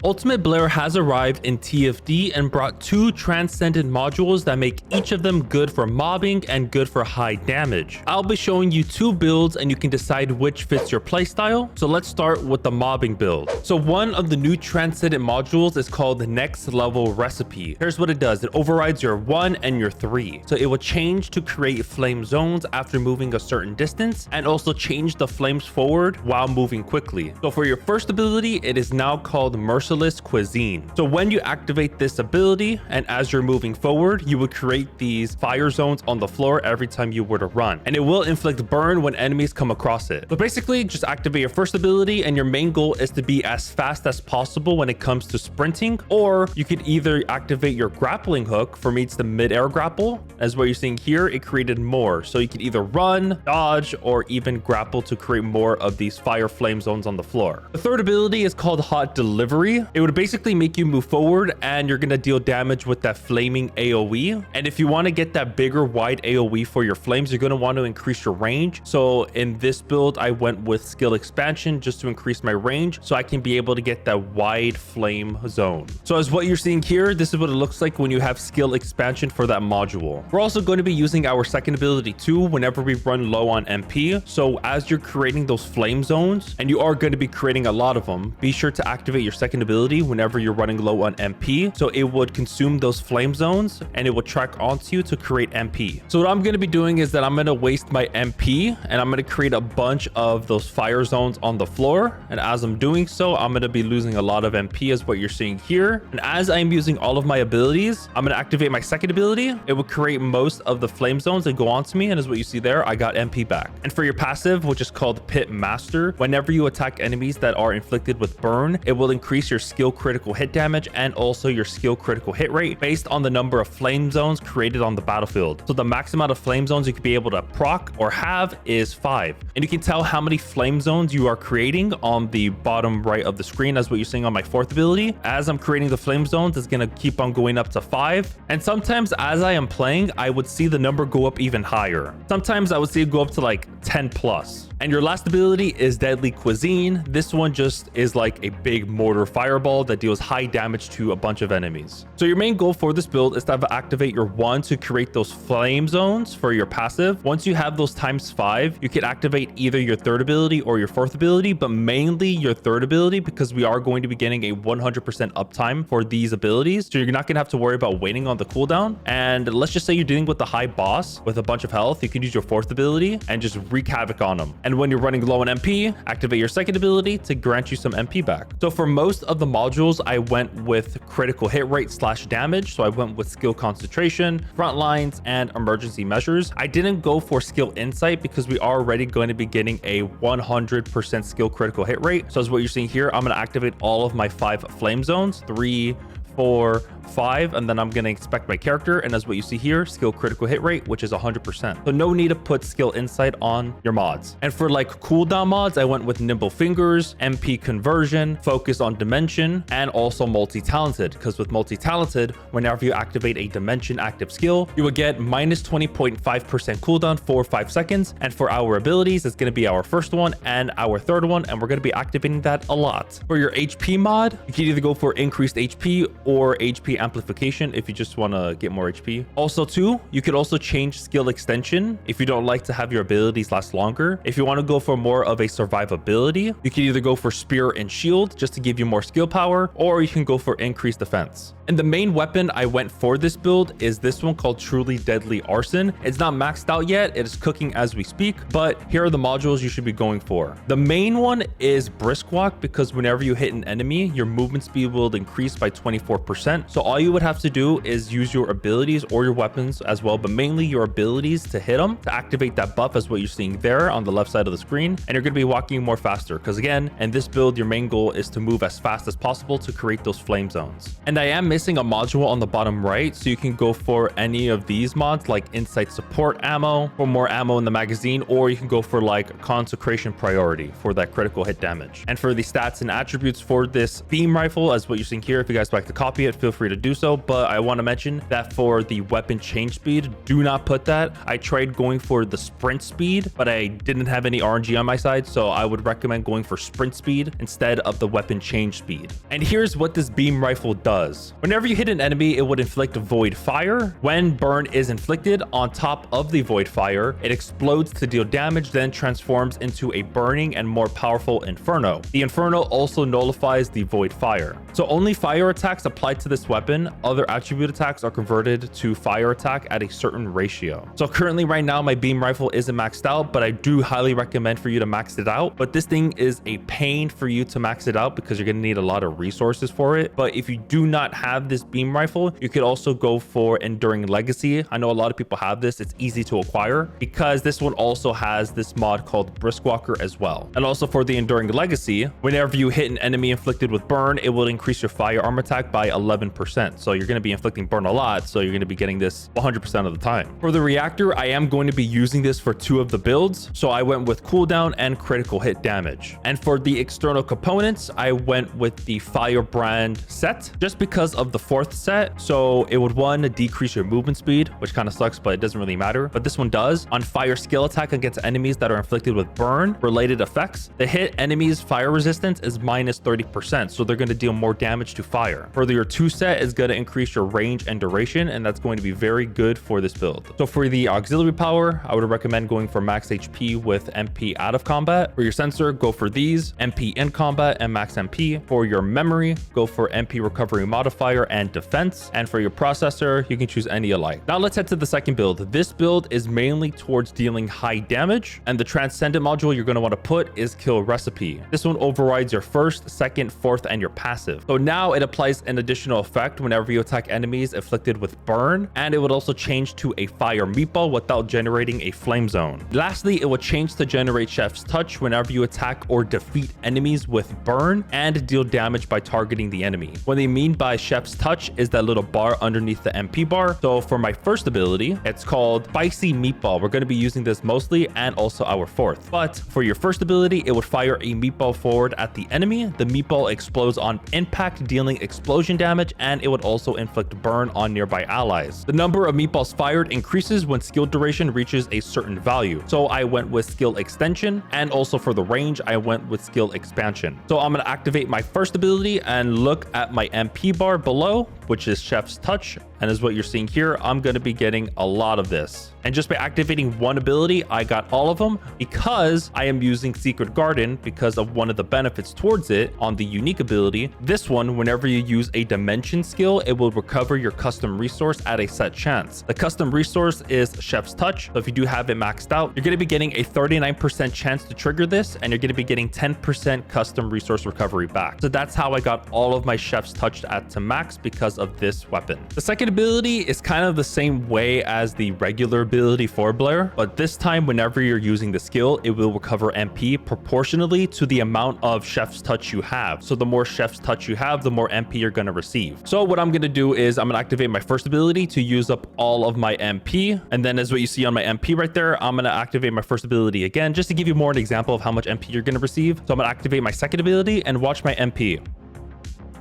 Ultimate Blair has arrived in TFD and brought 2 Transcendent modules that make each of them good for mobbing and good for high damage. I'll be showing you 2 builds and you can decide which fits your playstyle. So let's start with the mobbing build. So one of the new Transcendent modules is called the Next Level Recipe. Here's what it does. It overrides your 1 and your 3. So it will change to create flame zones after moving a certain distance and also change the flames forward while moving quickly. So for your first ability, it is now called Merciless Cuisine. So when you activate this ability and as you're moving forward, you would create these fire zones on the floor every time you were to run, and it will inflict burn when enemies come across it. So basically just activate your first ability and your main goal is to be as fast as possible when it comes to sprinting, or you could either activate your grappling hook. For me, it's the mid-air grapple. As what you're seeing here, it created more. So you can either run, dodge, or even grapple to create more of these fire flame zones on the floor. The third ability is called Hot Delivery. It would basically make you move forward and you're going to deal damage with that flaming AoE. And if you want to get that bigger wide AoE for your flames, you're going to want to increase your range. So in this build, I went with skill expansion just to increase my range so I can be able to get that wide flame zone. So as what you're seeing here, this is what it looks like when you have skill expansion for that module. We're also going to be using our second ability too whenever we run low on MP. So as you're creating those flame zones, and you are going to be creating a lot of them, be sure to activate your second ability whenever you're running low on MP. So it would consume those flame zones and it will track onto you to create MP. So what I'm going to be doing is that I'm going to waste my MP and I'm going to create a bunch of those fire zones on the floor. And as I'm doing so, I'm going to be losing a lot of MP as what you're seeing here. And as I'm using all of my abilities, I'm going to activate my second ability. It will create most of the flame zones that go onto me. And as what you see there, I got MP back. And for your passive, which is called Pit Master, whenever you attack enemies that are inflicted with burn, it will increase your skill critical hit damage and also your skill critical hit rate based on the number of flame zones created on the battlefield. So the max amount of flame zones you could be able to proc or have is 5. And you can tell how many flame zones you are creating on the bottom right of the screen as what you're seeing on my fourth ability. As I'm creating the flame zones, it's going to keep on going up to 5. And sometimes as I am playing, I would see the number go up even higher. Sometimes I would see it go up to like 10 plus. And your last ability is Deadly Cuisine. This one just is like a big mortar fireball that deals high damage to a bunch of enemies. So your main goal for this build is to activate your 1 to create those flame zones for your passive. Once you have those times 5, you can activate either your third ability or your fourth ability, but mainly your third ability because we are going to be getting a 100% uptime for these abilities. So you're not going to have to worry about waiting on the cooldown. And let's just say you're dealing with the high boss with a bunch of health. You can use your fourth ability and just wreak havoc on them. And when you're running low on MP, activate your second ability to grant you some MP back. So for most of the modules, I went with critical hit rate / damage. So I went with skill concentration, front lines, and emergency measures. I didn't go for skill insight because we are already going to be getting a 100% skill critical hit rate. So as what you're seeing here, I'm going to activate all of my 5 flame zones, 3, 4, 5, and then I'm going to inspect my character. And as what you see here, skill critical hit rate, which is 100%. So no need to put skill insight on your mods. And for like cooldown mods, I went with nimble fingers, MP conversion, focus on dimension, and also multi-talented. Because with multi-talented, whenever you activate a dimension active skill, you will get minus 20.5% cooldown for 5 seconds. And for our abilities, it's going to be our first one and our third one. And we're going to be activating that a lot. For your HP mod, you can either go for increased HP or HP amplification if you just want to get more HP. Also too, you could also change skill extension if you don't like to have your abilities last longer. If you want to go for more of a survivability, you can either go for spear and shield just to give you more skill power, or you can go for increased defense. And the main weapon I went for this build is this one called Truly Deadly Arson. It's not maxed out yet. It is cooking as we speak, but here are the modules you should be going for. The main one is Brisk Walk because whenever you hit an enemy, your movement speed will increase by 24%. So all you would have to do is use your abilities or your weapons as well, but mainly your abilities to hit them to activate that buff as what you're seeing there on the left side of the screen. And you're going to be walking more faster because again, in this build, your main goal is to move as fast as possible to create those flame zones. And I am missing a module on the bottom right, so you can go for any of these mods like Insight Support Ammo for more ammo in the magazine, or you can go for like Consecration Priority for that critical hit damage. And for the stats and attributes for this beam rifle, as what you're seeing here, if you guys like to call copy it, feel free to do so. But I want to mention that for the weapon change speed, do not put that. I tried going for the sprint speed, but I didn't have any RNG on my side, so I would recommend going for sprint speed instead of the weapon change speed. And here's what this beam rifle does. Whenever you hit an enemy, it would inflict void fire. When burn is inflicted on top of the void fire, it explodes to deal damage, then transforms into a burning and more powerful inferno. The inferno also nullifies the void fire. So only fire attacks applied to this weapon. Other attribute attacks are converted to fire attack at a certain ratio. So currently right now my beam rifle isn't maxed out, but I do highly recommend for you to max it out. But this thing is a pain for you to max it out because you're going to need a lot of resources for it. But if you do not have this beam rifle, you could also go for Enduring Legacy. I know a lot of people have this. It's easy to acquire because this one also has this mod called Briskwalker as well. And also for the Enduring Legacy, whenever you hit an enemy inflicted with burn, it will increase your firearm attack by 11%. So you're going to be inflicting burn a lot. So you're going to be getting this 100% of the time. For the reactor, I am going to be using this for 2 of the builds. So I went with cooldown and critical hit damage. And for the external components, I went with the Firebrand set just because of the 4th set. So it would decrease your movement speed, which kind of sucks, but it doesn't really matter. But this one does. On fire skill attack against enemies that are inflicted with burn related effects, the hit enemy's fire resistance is minus 30%. So they're going to deal more damage to fire. Further, your 2 set is going to increase your range and duration, and that's going to be very good for this build. So for the auxiliary power, I would recommend going for max HP with MP out of combat. For your sensor, go for these, MP in combat and max MP. For your memory, go for MP recovery modifier and defense. And for your processor, you can choose any alike. Now let's head to the second build. This build is mainly towards dealing high damage, and the Transcendent module you're going to want to put is Kill Recipe. This one overrides your 1st, 2nd, 4th, and your passive. So now it applies an additional effect whenever you attack enemies afflicted with burn, and it would also change to a fire meatball without generating a flame zone. Lastly, it will change to generate Chef's Touch whenever you attack or defeat enemies with burn and deal damage by targeting the enemy. What they mean by Chef's Touch is that little bar underneath the MP bar. So for my first ability, it's called Spicy Meatball. We're going to be using this mostly and also our 4th. But for your first ability, it would fire a meatball forward at the enemy. The meatball explodes on impact, dealing explosion damage, and it would also inflict burn on nearby allies. The number of meatballs fired increases when skill duration reaches a certain value. So I went with skill extension, and also for the range, I went with skill expansion. So I'm going to activate my first ability and look at my MP bar below, which is Chef's Touch. And as what you're seeing here, I'm going to be getting a lot of this. And just by activating one ability, I got all of them because I am using Secret Garden because of one of the benefits towards it on the unique ability. This one, whenever you use a dimension skill, it will recover your custom resource at a set chance. The custom resource is Chef's Touch. So if you do have it maxed out, you're going to be getting a 39% chance to trigger this, and you're going to be getting 10% custom resource recovery back. So that's how I got all of my Chef's Touch at to max because of this weapon. The second ability is kind of the same way as the regular ability for Blair, but this time whenever you're using the skill, it will recover MP proportionally to the amount of Chef's Touch you have. So the more Chef's Touch you have, the more MP you're going to receive. So what I'm going to do is I'm going to activate my first ability to use up all of my MP, and then as what you see on my MP right there, I'm going to activate my first ability again just to give you more an example of how much MP you're going to receive. So I'm going to activate my second ability and watch my MP.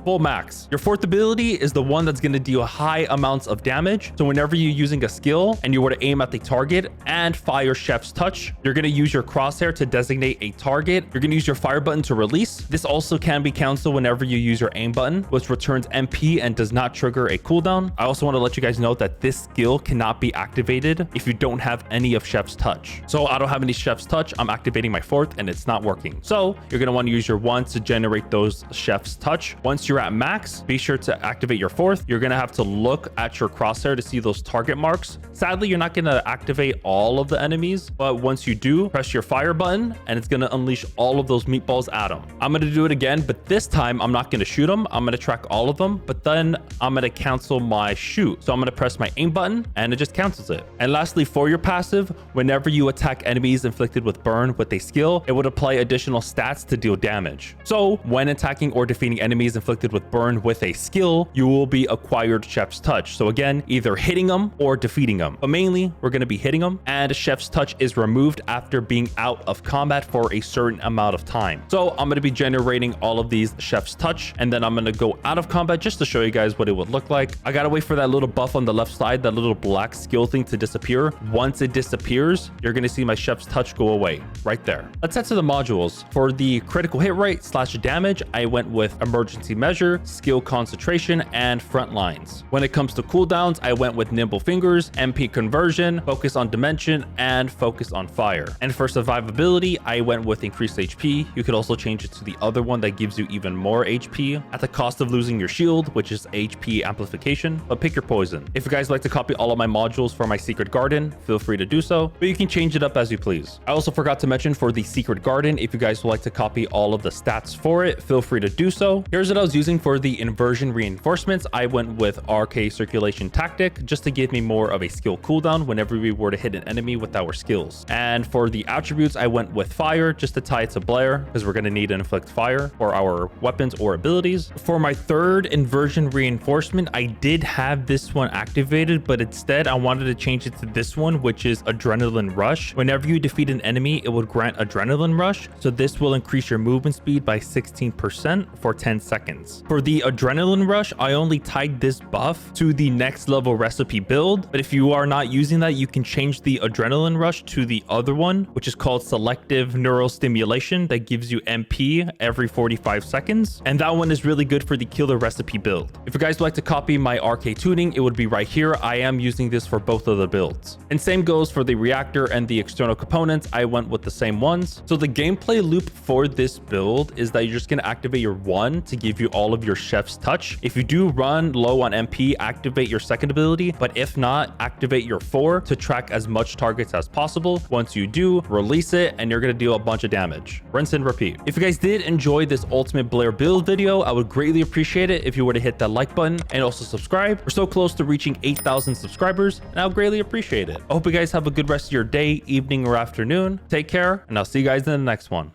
Full max. Your 4th ability is the one that's going to deal high amounts of damage. So whenever you're using a skill and you were to aim at the target and fire Chef's Touch, you're going to use your crosshair to designate a target. You're going to use your fire button to release. This also can be canceled whenever you use your aim button, which returns MP and does not trigger a cooldown. I also want to let you guys know that this skill cannot be activated if you don't have any of Chef's Touch. So I don't have any Chef's Touch. I'm activating my 4th and it's not working. So you're going to want to use your 1 to generate those Chef's Touch. Once you're at max, be sure to activate your 4th. You're going to have to look at your crosshair to see those target marks. Sadly, you're not going to activate all of the enemies, but once you do, press your fire button and it's going to unleash all of those meatballs at them. I'm going to do it again, but this time I'm not going to shoot them. I'm going to track all of them, but then I'm going to cancel my shoot. So I'm going to press my aim button and it just cancels it. And lastly, for your passive, whenever you attack enemies inflicted with burn with a skill, it would apply additional stats to deal damage. So when attacking or defeating enemies inflicted inflicted with burn with a skill, you will be acquired Chef's Touch. So again, either hitting them or defeating them. But mainly, we're going to be hitting them, and Chef's Touch is removed after being out of combat for a certain amount of time. So I'm going to be generating all of these Chef's Touch, and then I'm going to go out of combat just to show you guys what it would look like. I got to wait for that little buff on the left side, that little black skill thing to disappear. Once it disappears, you're going to see my Chef's Touch go away right there. Let's head to the modules. For the critical hit rate / damage, I went with Emergency Measure, Skill Concentration, and Front Lines. When it comes to cooldowns, I went with Nimble Fingers, MP Conversion, Focus on Dimension, and Focus on Fire. And for survivability, I went with Increased HP. You could also change it to the other one that gives you even more HP at the cost of losing your shield, which is HP amplification, but pick your poison. If you guys like to copy all of my modules for my Secret Garden, feel free to do so, but you can change it up as you please. I also forgot to mention for the Secret Garden, if you guys would like to copy all of the stats for it, feel free to do so. Here's what I was using for the Inversion Reinforcements. I went with Arche Circulation Tactic just to give me more of a skill cooldown whenever we were to hit an enemy with our skills. And for the attributes, I went with Fire just to tie it to Blair, because we're going to need to inflict fire for our weapons or abilities. For my third Inversion Reinforcement, I did have this one activated, but instead I wanted to change it to this one, which is Adrenaline Rush. Whenever you defeat an enemy, it would grant Adrenaline Rush. So this will increase your movement speed by 16% for 10 seconds. For the Adrenaline Rush, I only tied this buff to the next level recipe build, but if you are not using that, you can change the Adrenaline Rush to the other one, which is called Selective Neural Stimulation, that gives you MP every 45 seconds. And that one is really good for the killer recipe build. If you guys would like to copy my Arche Tuning, it would be right here. I am using this for both of the builds. And same goes for the Reactor and the external components. I went with the same ones. So the gameplay loop for this build is that you're just going to activate your 1 to give you all of your Chef's Touch. If you do run low on MP, activate your second ability, but if not, activate your 4 to track as much targets as possible. Once you do, release it, and you're going to deal a bunch of damage. Rinse and repeat. If you guys did enjoy this Ultimate Blair build video, I would greatly appreciate it if you were to hit that like button and also subscribe. We're so close to reaching 8,000 subscribers, and I would greatly appreciate it. I hope you guys have a good rest of your day, evening, or afternoon. Take care, and I'll see you guys in the next one.